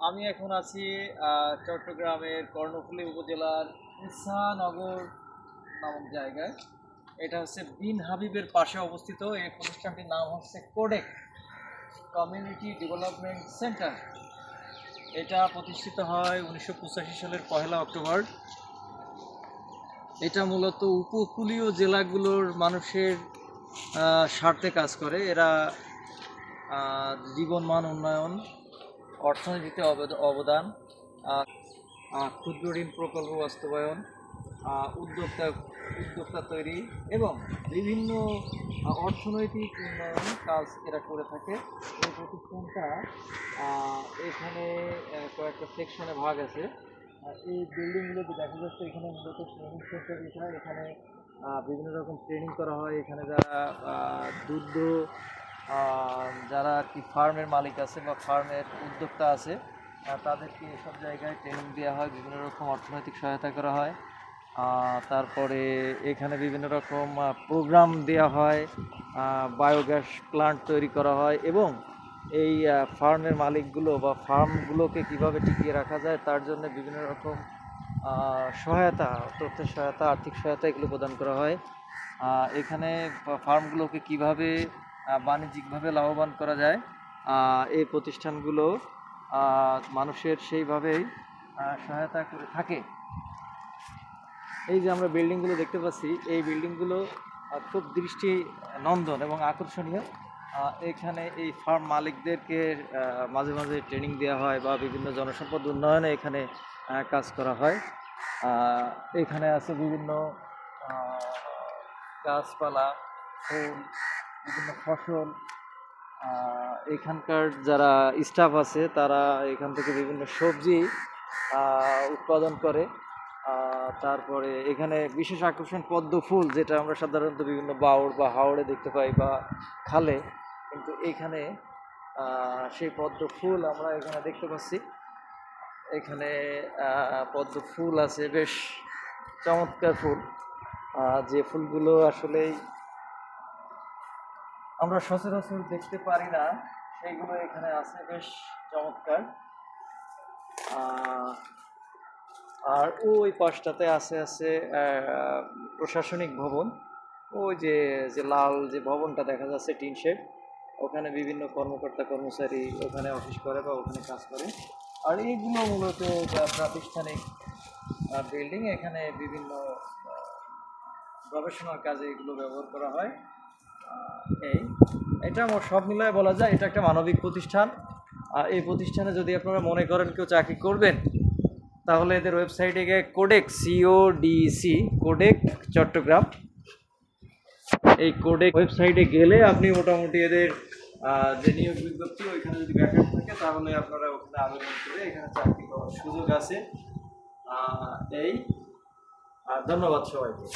আমি এখন আছি চট্টগ্রামের কর্ণফুলী উপজেলার ঈসানগর নামক জায়গায়। এটা হচ্ছে বিন হাবিবের পাশে অবস্থিত। এই প্রতিষ্ঠানটির নাম হচ্ছে কোডেক কমিউনিটি ডেভেলপমেন্ট সেন্টার। এটা প্রতিষ্ঠিত হয় 1985 সালের 1 অক্টোবর। এটা মূলত উপকূলীয় জেলাগুলোর মানুষের স্বার্থে কাজ করে। এরা জীবনমান উন্নয়ন, অর্থনীতিতে অবদান, ক্ষুদ্র ঋণ প্রকল্প বাস্তবায়ন, উদ্যোক্তা উদ্যোক্তা তৈরি এবং বিভিন্ন অর্থনৈতিক উন্নয়ন কাজ এরা করে থাকে। এই প্রতিষ্ঠানটা এখানে কয়েকটা সেকশনে ভাগ আছে। এই বিল্ডিংগুলোতে দেখা যাচ্ছে এখানে মূলত ট্রেনিং সেন্টার। এখানে বিভিন্ন রকম ট্রেনিং করা হয়। এখানে যারা দুগ্ধ যারা আর কি ফার্মের মালিক আছে বা ফার্মের উদ্যোক্তা আছে তাদেরকে এসব জায়গায় ট্রেনিং দেওয়া হয়, বিভিন্ন রকম অর্থনৈতিক সহায়তা করা হয়। তারপরে এখানে বিভিন্ন রকম প্রোগ্রাম দেওয়া হয়, বায়োগ্যাস প্লান্ট তৈরি করা হয় এবং এই ফার্মের মালিকগুলো বা ফার্মগুলোকে কিভাবে টিকিয়ে রাখা যায় তার জন্য বিভিন্ন রকম সহায়তা, তথ্যের সহায়তা, আর্থিক সহায়তা এগুলো প্রদান করা হয়। এখানে ফার্মগুলোকে কিভাবে বাণিজ্যিকভাবে লাভবান করা যায় এই প্রতিষ্ঠানগুলো মানুষের সেইভাবেই সহায়তা করে থাকে। এই যে আমরা বিল্ডিংগুলো দেখতে পাচ্ছি, এই বিল্ডিংগুলো খুব দৃষ্টি নন্দন এবং আকর্ষণীয়। এখানে এই ফার্ম মালিকদেরকে মাঝে মাঝে ট্রেনিং দেওয়া হয় বা বিভিন্ন জনসম্পদ উন্নয়নে এখানে কাজ করা হয়। এখানে আছে বিভিন্ন গাছপালা, ফুল, বিভিন্ন ফসল। এখানকার যারা স্টাফ আছে তারা এখান থেকে বিভিন্ন সবজি উৎপাদন করে। তারপরে এখানে বিশেষ আকর্ষণ পদ্ম ফুল, যেটা আমরা সাধারণত বিভিন্ন বাউড় বা হাওড়ে দেখতে পাই বা খালে, কিন্তু এখানে সেই পদ্ম ফুল আমরা এখানে দেখতে পাচ্ছি। এখানে পদ্ম ফুল আছে, বেশ চমৎকার ফুল, যে ফুলগুলো আসলেই আমরা সচরাচর দেখতে পারি না, সেইগুলো এখানে আছে, বেশ চমৎকার। আর ওই পাশটাতে আছে প্রশাসনিক ভবন। ওই যে যে লাল যে ভবনটা দেখা যাচ্ছে টিন শেড, ওখানে বিভিন্ন কর্মকর্তা কর্মচারী ওখানে অফিস করে বা ওখানে কাজ করে। আর এইগুলো মূলত প্রাতিষ্ঠানিক বিল্ডিং। এখানে বিভিন্ন গবেষণার কাজে এগুলো ব্যবহার করা হয়। এটা আমার সব মিলায় বলা যায় এটা একটা মানবিক প্রতিষ্ঠান। এই প্রতিষ্ঠানে যদি আপনারা মনে করেন কেউ চাকরি করবেন, তাহলে এদের ওয়েবসাইটে গিয়ে কোডেক CODEC কোডেক চট্টগ্রাম, এই কোডেক ওয়েবসাইটে গেলে আপনি মোটামুটি এদের যে নিয়োগ বিজ্ঞপ্তি ওইখানে যদি ব্যাকআপ থাকে তাহলে আপনারা ওখানে আবেদন করে এখানে চাকরি করার সুযোগ আছে। এই ধন্যবাদ সবাইকে।